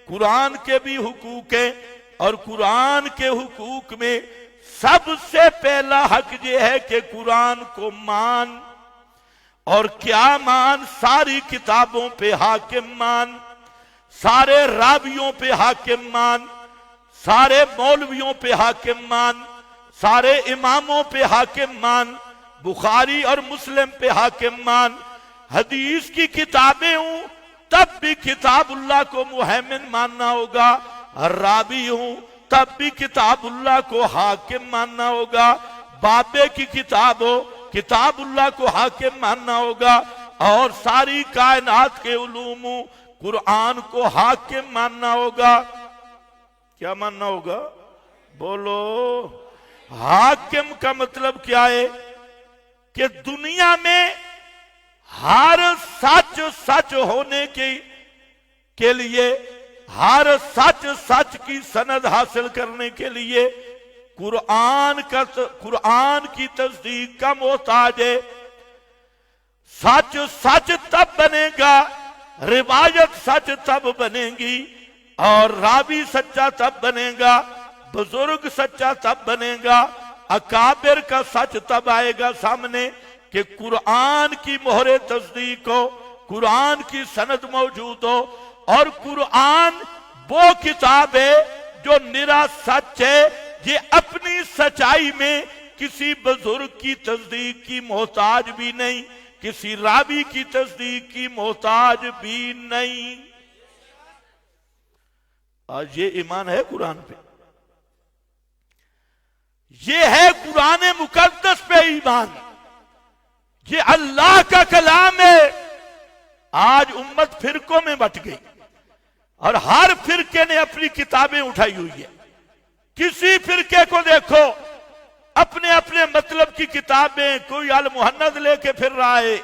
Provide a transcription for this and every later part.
कुरान के भी हुकूक है, और कुरान के हुकूक में सबसे पहला हक ये है कि कुरान को मान। और क्या मान? सारी किताबों पे हाकिम मान, सारे रावियों पे हाकिम मान, सारे मौलवियों पे हाकिम मान, सारे इमामों पे हाकिम मान, बुखारी और मुस्लिम पे हाकिम मान। हदीस की किताबें हूं तब भी किताबुल्लाह को मुहैमिन मानना होगा, रावी हूं तब भी किताबुल्लाह को हाकिम मानना होगा, बाबे की किताब हो किताबुल्लाह को हाकिम मानना होगा, और सारी कायनात के उलूम कुरान को हाकिम मानना होगा। क्या मानना होगा? बोलो। हाकिम का मतलब क्या है? कि दुनिया में हर सच सच होने के लिए, हर सच सच की सनद हासिल करने के लिए कुरान की तस्दीक का मोहताज है। सच सच तब बनेगा, रिवायत सच तब बनेगी, और रावी सच्चा तब बनेगा, बुजुर्ग सच्चा तब बनेगा, अकाबिर का सच तब आएगा सामने कि कुरान की मोहरे तस्दीक हो, कुरान की सनद मौजूद हो। और कुरान वो किताब है जो निरा सच है, ये अपनी सच्चाई में किसी बुजुर्ग की तस्दीक की मोहताज भी नहीं, किसी रावी की तस्दीक की मोहताज भी नहीं। आज ये ईमान है कुरान पे, ये है कुरान मुकद्दस पे ईमान, ये अल्लाह का कलाम है। आज उम्मत फिरकों में बट गई और हर फिरके ने अपनी किताबें उठाई हुई है। किसी फिरके को देखो अपने अपने मतलब की किताबें, कोई अल मुहन्नद लेके फिर रहा है,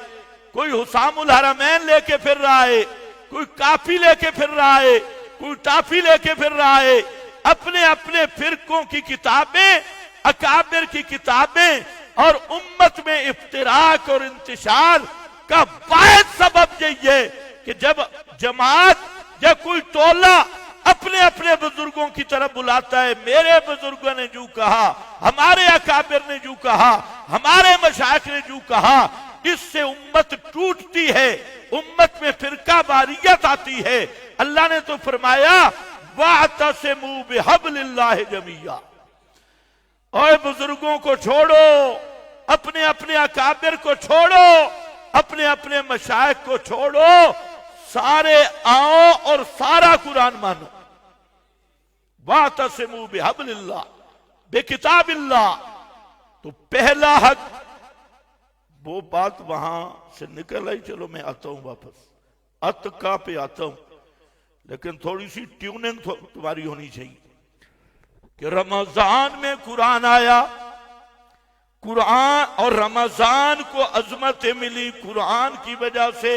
कोई हुसामुल हरमैन लेके फिर रहा है, कोई काफी लेके फिर रहा है, कोई टाफी लेके फिर रहा है। अपने अपने फिरकों की किताबें, अकाबिर की किताबें, और उम्मत में इफ्तिराक और इंतशार का वाहिद सबब यही है कि जब जमात या कोई टोला अपने अपने बुजुर्गों की तरफ बुलाता है, मेरे बुजुर्गों ने जो कहा, हमारे अकाबिर ने जो कहा, हमारे मशाइख ने जो कहा, इससे उम्मत टूटती है, उम्मत में फिरका वारियत आती है। अल्लाह ने तो फरमाया वातसिमू बिहब्लिल्लाह जमीया, और बुजुर्गों को छोड़ो, अपने अपने अकाबिर को छोड़ो, अपने अपने मशाइख को छोड़ो, सारे आओ और सारा कुरान मानो। वातसिमू बिहब्लिल्लाह बिकिताबिल्लाह। तो पहला हक, वो बात वहां से निकल आई, चलो मैं आता हूं वापस, अतका पे आता हूं, लेकिन थोड़ी सी ट्यूनिंग तुम्हारी होनी चाहिए कि रमजान में कुरान आया, कुरान और रमजान को अजमत मिली कुरान की वजह से,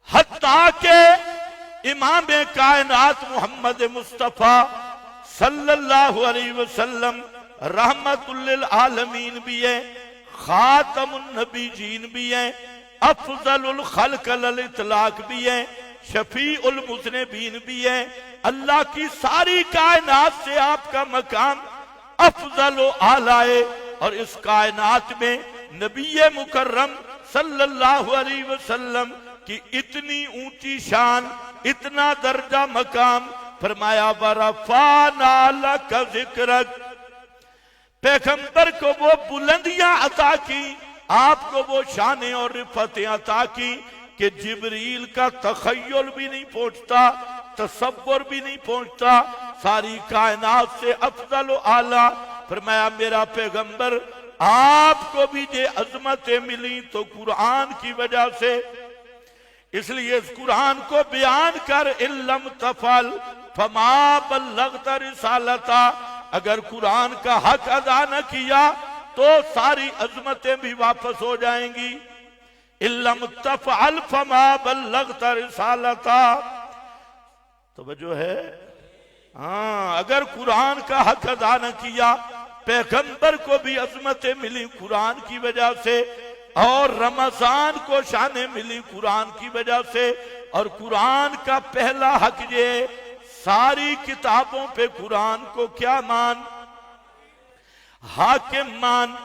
हत्ता के इमाम कायनात मोहम्मद मुस्तफा सल्लल्लाहु अलैहि वसल्लम रहमतुल लिल आलमीन भी है, खातमुन नबीजीन भी है, अफजलुल खल्क अल इतलाक भी है, शफीउल मुज़निबीन भी है। अल्लाह की सारी कायनात से आपका मकाम अफजल व आला है, और इस कायनात में नबी मुकर्रम सल्लल्लाहु अलैहि वसल्लम की इतनी ऊंची शान, इतना दर्जा मकाम, फरमाया वरफ़अना लका ज़िक्रक। पैगंबर को वो बुलंदियां अता की, आपको वो शान और रिफतें अता की कि जिब्रील का तखय्युल भी नहीं पहुंचता, तसव्वुर भी नहीं पहुंचता, सारी कायनात से अफजल व आला। फरमाया मेरा पैगंबर, आपको भी ये अजमतें मिली तो कुरान की वजह से, इसलिए इस कुरान को बयान कर, इल्लम तफल फमा बल्लगता रिसालता, अगर कुरान का हक अदा न किया तो सारी अजमतें भी वापस हो जाएंगी। इल्लम तफअल फमा बल्लगता रिसालता, तवज्जो है? हाँ, अगर कुरान का हक अदा न किया, पैगंबर को भी अजमतें मिली कुरान की वजह से, और रमजान को शान मिली कुरान की वजह से। और कुरान का पहला हक ये, सारी किताबों पे कुरान को क्या मान, हाकिम मान।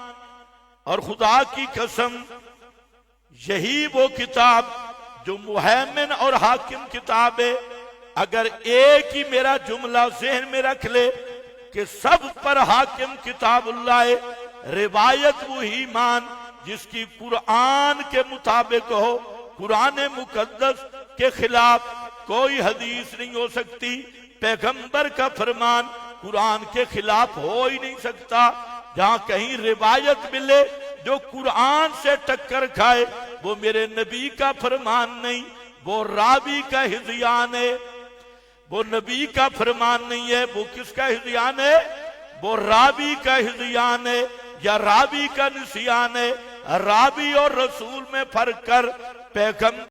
और खुदा की कसम यही वो किताब जो मुहैमिन और हाकिम किताब है। अगर एक ही मेरा जुमला ज़हन में रख ले कि सब पर हाकिम किताबुल्लाह है, रिवायत वही मान जिसकी कुरान के मुताबिक हो, कुरान मुकद्दस के खिलाफ कोई हदीस नहीं हो सकती, पैगंबर का फरमान कुरान के खिलाफ हो ही नहीं सकता। जहां कहीं रिवायत मिले जो कुरान से टक्कर खाए, वो मेरे नबी का फरमान नहीं, वो रावी का हिज़यान है। वो नबी का फरमान नहीं है, वो किसका हिज़यान है, वो रावी का हिज़यान है या रावी का निसियान है। रावी और रसूल में फर्क कर पैगंबर